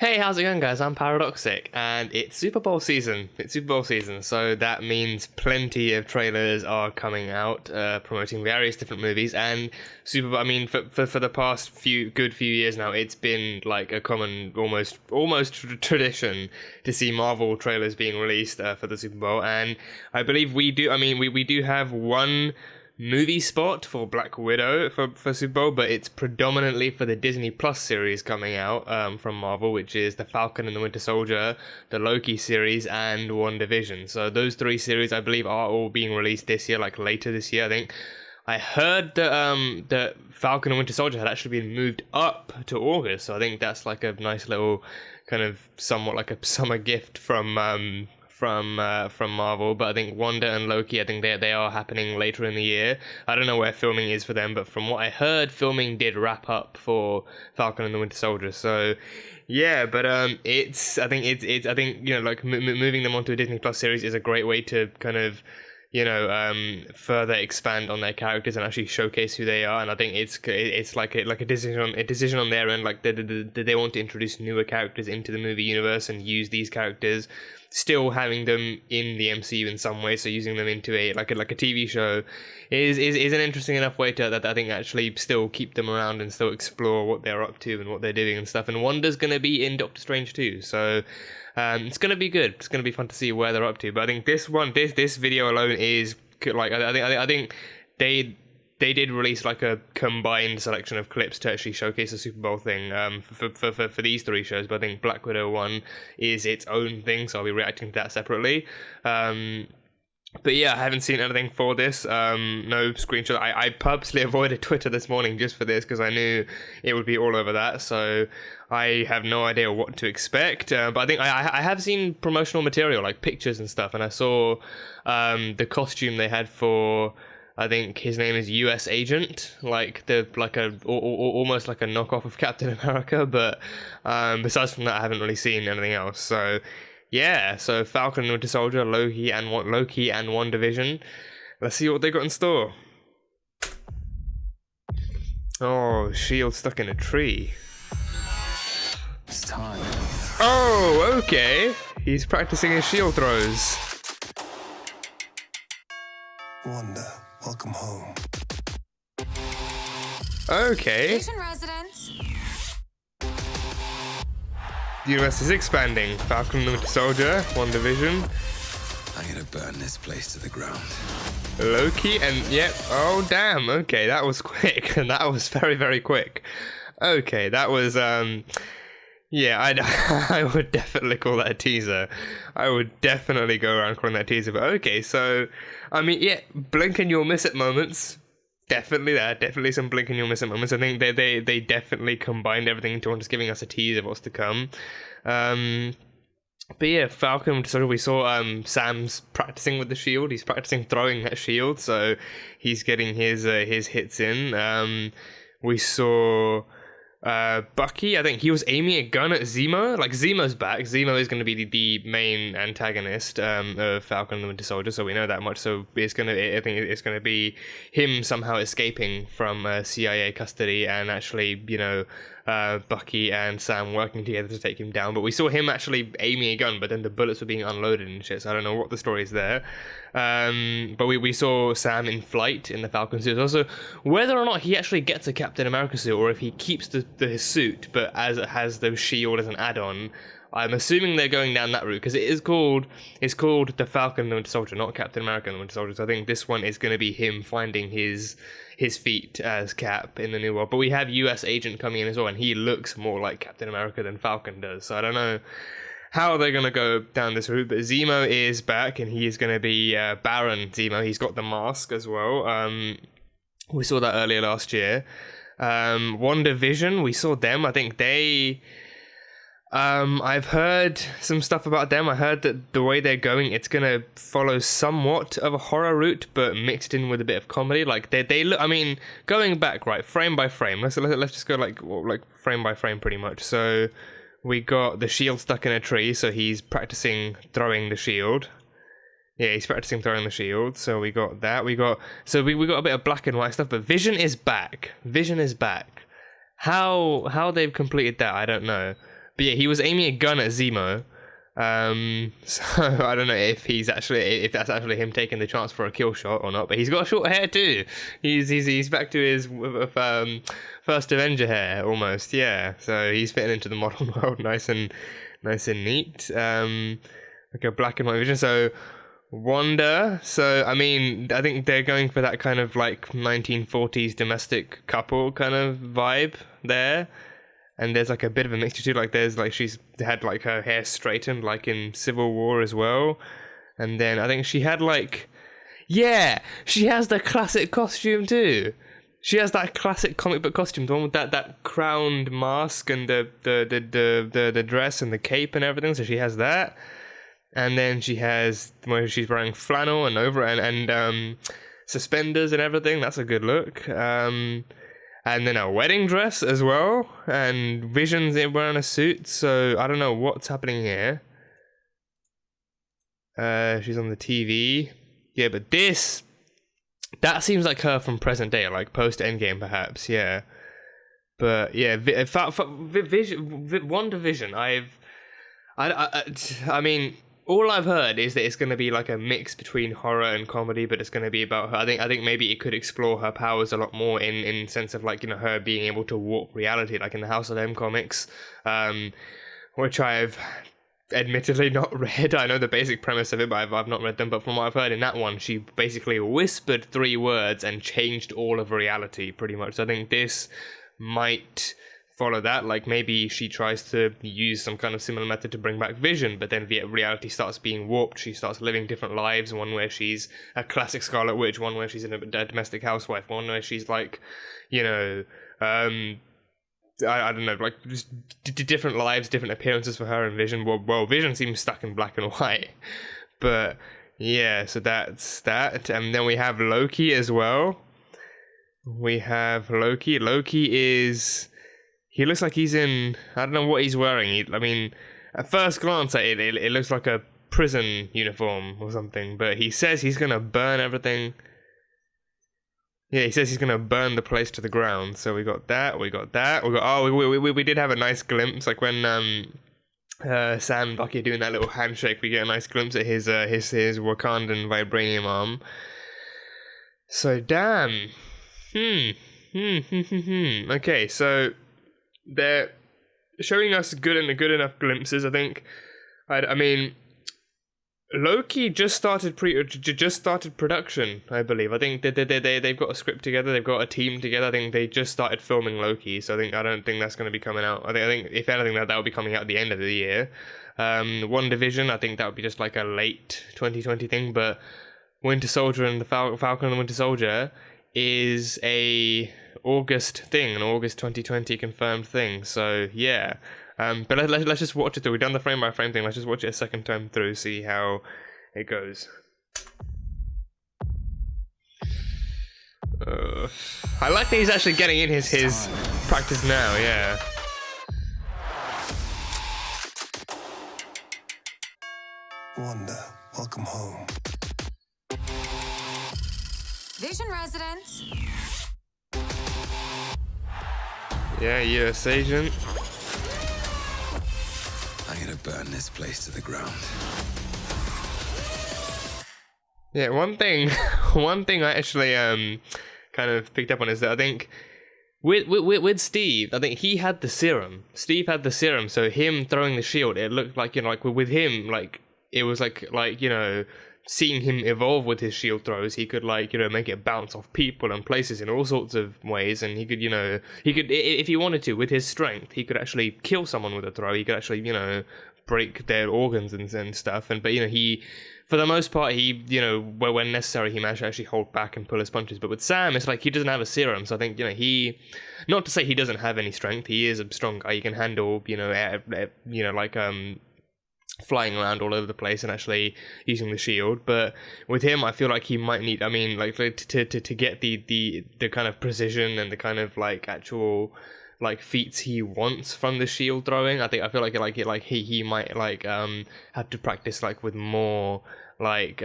Hey, how's it going, guys? I'm Paradoxic, and it's Super Bowl season. So that means plenty of trailers are coming out, promoting various different movies. And Super Bowl, I mean, for the past few years now, it's been like a common, almost tradition to see Marvel trailers being released for the Super Bowl. And I believe we do. I mean, we do have one movie spot for Black Widow for Super Bowl, but it's predominantly for the Disney Plus series coming out from Marvel, which is the Falcon and the Winter Soldier, the Loki series, and WandaVision. So those three series, I believe, are all being released this year, like later this year. I think I heard that the Falcon and Winter Soldier had actually been moved up to August, so I think that's like a nice little kind of somewhat like a summer gift from Marvel. But I think Wanda and Loki, I think they are happening later in the year. I don't know where filming is for them, but from what I heard, filming did wrap up for Falcon and the Winter Soldier. So yeah, but I think you know, like moving them onto a Disney Plus series is a great way to kind of, you know, further expand on their characters and actually showcase who they are. And I think it's like a decision on their end. Like they want to introduce newer characters into the movie universe and use these characters, still having them in the MCU in some way. So using them into a TV show is an interesting enough way to that I think actually still keep them around and still explore what they're up to and what they're doing and stuff. And Wanda's gonna be in Doctor Strange too, so it's gonna be good. It's gonna be fun to see where they're up to. But I think this video alone is like I think they did release like a combined selection of clips to actually showcase the Super Bowl thing for these three shows. But I think Black Widow one is its own thing, so I'll be reacting to that separately. But yeah, I haven't seen anything for this. No screenshot. I purposely avoided Twitter this morning just for this because I knew it would be all over that. So I have no idea what to expect. But I think I have seen promotional material, like pictures and stuff, and I saw the costume they had for, I think his name is US Agent, almost like a knockoff of Captain America. But besides from that, I haven't really seen anything else. So yeah, so Falcon and Winter Soldier, Loki and WandaVision. Let's see what they got in store. Oh, shield stuck in a tree. It's time. Oh, okay. He's practicing his shield throws. Wanda, welcome home. Okay. Asian residents. The universe is expanding. Falcon and Winter Soldier, WandaVision, I'm gonna burn this place to the ground. Loki, and yep. Oh damn. Okay, that was quick. That was very, very quick. Okay, that was yeah, I would definitely call that a teaser. I would definitely go around calling that a teaser. But okay, so I mean, yeah, blink and you'll miss it moments. Definitely there. Definitely some blink and you'll miss it moments. I think they definitely combined everything into one, just giving us a tease of what's to come. But yeah, Falcon. So we saw Sam's practicing with the shield. He's practicing throwing that shield, so he's getting his hits in. We saw Bucky, I think he was aiming a gun at Zemo. Like, Zemo's back. Zemo is going to be the main antagonist of Falcon and the Winter Soldier, so we know that much. So I think it's going to be him somehow escaping from CIA custody and actually, you know, Bucky and Sam working together to take him down. But we saw him actually aiming a gun, but then the bullets were being unloaded and shit, so I don't know what the story is there. But we saw Sam in flight in the Falcon suit. Also, whether or not he actually gets a Captain America suit or if he keeps his suit, but as it has the shield as an add-on, I'm assuming they're going down that route because it's called the Falcon and the Winter Soldier, not Captain America and the Winter Soldier. So I think this one is going to be him finding his feet as Cap in the new world. But we have US Agent coming in as well, and he looks more like Captain America than Falcon does. So I don't know how they're going to go down this route. But Zemo is back, and he is going to be Baron Zemo. He's got the mask as well. We saw that earlier last year. WandaVision, we saw them. I think they... I've heard some stuff about them. I heard that the way they're going, it's gonna follow somewhat of a horror route, but mixed in with a bit of comedy. Like they look. I mean, going back right frame by frame. Let's just go like frame by frame, pretty much. So we got the shield stuck in a tree, so he's practicing throwing the shield. Yeah, he's practicing throwing the shield. So we got that. We got a bit of black and white stuff, but Vision is back. How they've completed that, I don't know. But yeah, he was aiming a gun at Zemo. So I don't know if that's actually him taking the chance for a kill shot or not. But he's got short hair too. He's back to his first Avenger hair almost. Yeah. So he's fitting into the modern world nice and neat. Like a black and white vision. So Wanda. So I mean, I think they're going for that kind of like 1940s domestic couple kind of vibe there. And there's like a bit of a mixture too, like there's like she's had like her hair straightened like in Civil War as well. And then I think she had like, yeah, she has the classic costume too. She has that classic comic book costume, the one with that crowned mask and the dress and the cape and everything. So she has that. And then she has where she's wearing flannel and and suspenders and everything. That's a good look. And then a wedding dress as well, and Vision's wearing a suit, so I don't know what's happening here. She's on the TV. Yeah, but that seems like her from present day, like post-Endgame perhaps, yeah. But yeah, WandaVision, I mean, all I've heard is that it's going to be like a mix between horror and comedy, but it's going to be about her. I think maybe it could explore her powers a lot more in sense of like, you know, her being able to warp reality, like in the House of M comics, which I've admittedly not read. I know the basic premise of it, but I've not read them. But from what I've heard in that one, she basically whispered 3 words and changed all of reality pretty much. So I think this might follow that, like maybe she tries to use some kind of similar method to bring back Vision, but then reality starts being warped. She starts living different lives, one where she's a classic Scarlet Witch, one where she's a domestic housewife, one where she's like, you know, I don't know, like just different lives, different appearances for her and Vision. Well, Vision seems stuck in black and white, but yeah, so that's that. And then we have Loki as well. We have Loki. He looks like he's in, I don't know what he's wearing. I mean, at first glance at it, it looks like a prison uniform or something. But he says he's going to burn everything. Yeah, he says he's going to burn the place to the ground. So we got that. We did have a nice glimpse. Like when Sam and Bucky are doing that little handshake, we get a nice glimpse at his Wakandan vibranium arm. So damn. Okay, so they're showing us good enough glimpses. I think. I mean, Loki just started production, I believe. I think they've got a script together. They've got a team together. I think they just started filming Loki. So I don't think that's going to be coming out. I think if anything that will be coming out at the end of the year. WandaVision, I think that would be just like a late 2020 thing. But Winter Soldier and the Falcon and the Winter Soldier is a August thing, an August 2020 confirmed thing. So yeah, but let's just watch it through. We've done the frame by frame thing. Let's just watch it a second time through, see how it goes. I like that he's actually getting in his practice now. Yeah. Wanda, welcome home. Vision residents. Yeah, US agent. I'm gonna burn this place to the ground. Yeah, one thing I actually kind of picked up on is that I think with Steve, I think he had the serum. Steve had the serum, so him throwing the shield, it looked like, you know, like with him, like it was like you know, seeing him evolve with his shield throws, he could, like, you know, make it bounce off people and places in all sorts of ways, and he could, you know, if he wanted to, with his strength, he could actually kill someone with a throw. He could actually, you know, break their organs and stuff. But you know, he, for the most part, he, you know, when necessary, he managed to actually hold back and pull his punches. But with Sam, it's like he doesn't have a serum, so I think, you know, he, not to say he doesn't have any strength, he is a strong guy. He can handle, you know, like flying around all over the place and actually using the shield. But with him, I feel like he might need, I mean, like to get the kind of precision and the kind of like actual like feats he wants from the shield throwing, I feel like he might like have to practice like with more like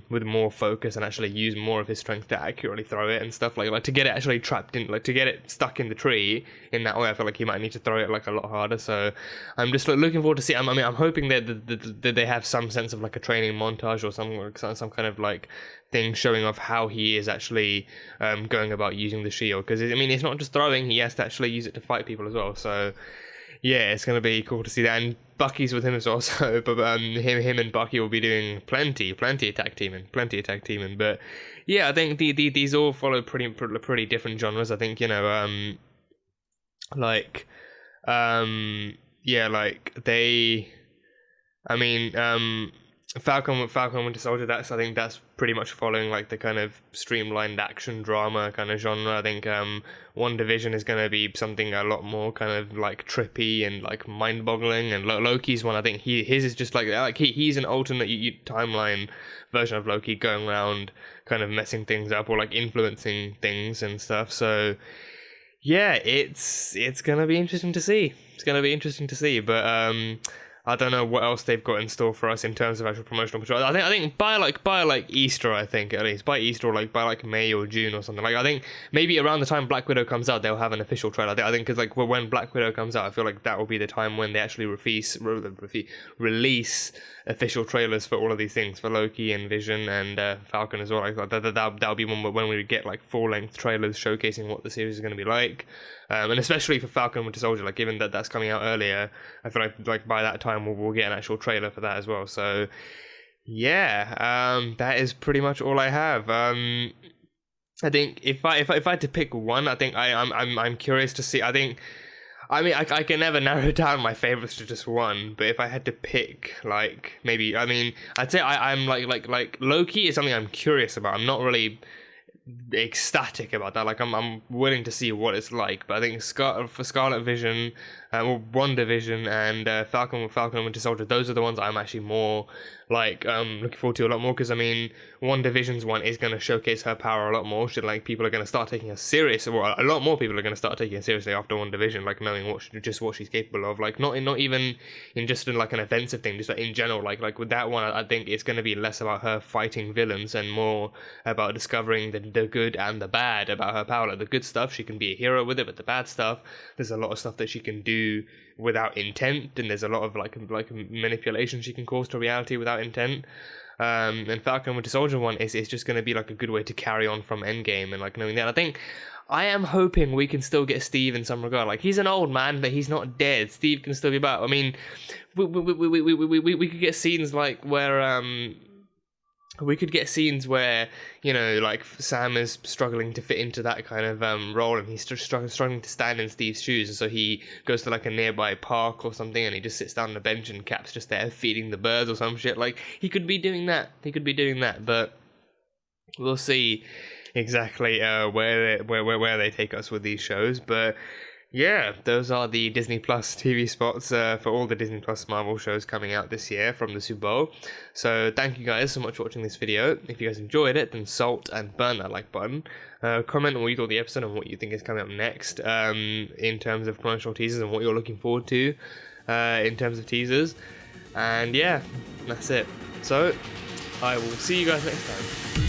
with more focus and actually use more of his strength to accurately throw it and stuff, like to get it actually trapped in, like to get it stuck in the tree in that way. I feel like he might need to throw it like a lot harder. So I'm just looking forward to see. I mean, I'm hoping that they have some sense of like a training montage or some kind of like thing showing off how he is actually going about using the shield, because I mean, it's not just throwing, he has to actually use it to fight people as well. So yeah, it's gonna be cool to see that, and Bucky's with him as well. So, but him and Bucky will be doing plenty attack teaming. But yeah, I think these all follow pretty different genres. I think, you know, yeah, like they, I mean, Falcon Winter Soldier, I think that's pretty much following like the kind of streamlined action drama kind of genre. I think WandaVision is going to be something a lot more kind of like trippy and like mind-boggling, and Loki's one, I think his is just like he's an alternate timeline version of Loki, going around kind of messing things up or like influencing things and stuff. So yeah, it's going to be interesting to see. But I don't know what else they've got in store for us in terms of actual promotional material. I think by Easter, I think at least by Easter, or like by like May or June or something. Like I think maybe around the time Black Widow comes out, they'll have an official trailer. I think because like when Black Widow comes out, I feel like that will be the time when they actually release official trailers for all of these things, for Loki and Vision and Falcon as well. Like that'll be when we get like full-length trailers showcasing what the series is going to be like. And especially for Falcon Winter Soldier, like given that that's coming out earlier, I feel like by that time we'll get an actual trailer for that as well. So yeah, that is pretty much all I have. I think if I had to pick one, I think I'm curious to see. I can never narrow down my favorites to just one, but if I had to pick, like maybe, I mean, I'd say I'm like Loki is something I'm curious about. I'm not really ecstatic about that. Like I'm willing to see what it's like, but I think for Scarlet Vision, or WandaVision, and Falcon Winter Soldier, those are the ones I'm actually more like looking forward to a lot more, because I mean, WandaVision's one is going to showcase her power a lot more. Like people are going to start taking her serious, or a lot more people are going to start taking her seriously after WandaVision, like knowing what she's capable of. Like not even in just in like an offensive thing, just like in general. Like with that one, I think it's going to be less about her fighting villains and more about discovering the good and the bad about her power. Like the good stuff, she can be a hero with it, but the bad stuff, there's a lot of stuff that she can do without intent, and there's a lot of like manipulation she can cause to reality without intent. And Falcon Winter Soldier one is just going to be like a good way to carry on from Endgame, and like knowing that. I think I am hoping we can still get Steve in some regard. Like he's an old man, but he's not dead. Steve can still be back. I mean, we could get scenes like where we could get scenes where, you know, like Sam is struggling to fit into that kind of role, and he's just struggling to stand in Steve's shoes, and so he goes to like a nearby park or something, and he just sits down on a bench, and Cap's just there feeding the birds or some shit. Like he could be doing that, but we'll see exactly where they take us with these shows. But yeah, those are the Disney Plus TV spots for all the Disney Plus Marvel shows coming out this year from the Super Bowl. So thank you guys so much for watching this video. If you guys enjoyed it, then salt and burn that like button. Comment on what you thought of the episode and what you think is coming up next in terms of promotional teasers, and what you're looking forward to in terms of teasers. And yeah, that's it. So I will see you guys next time.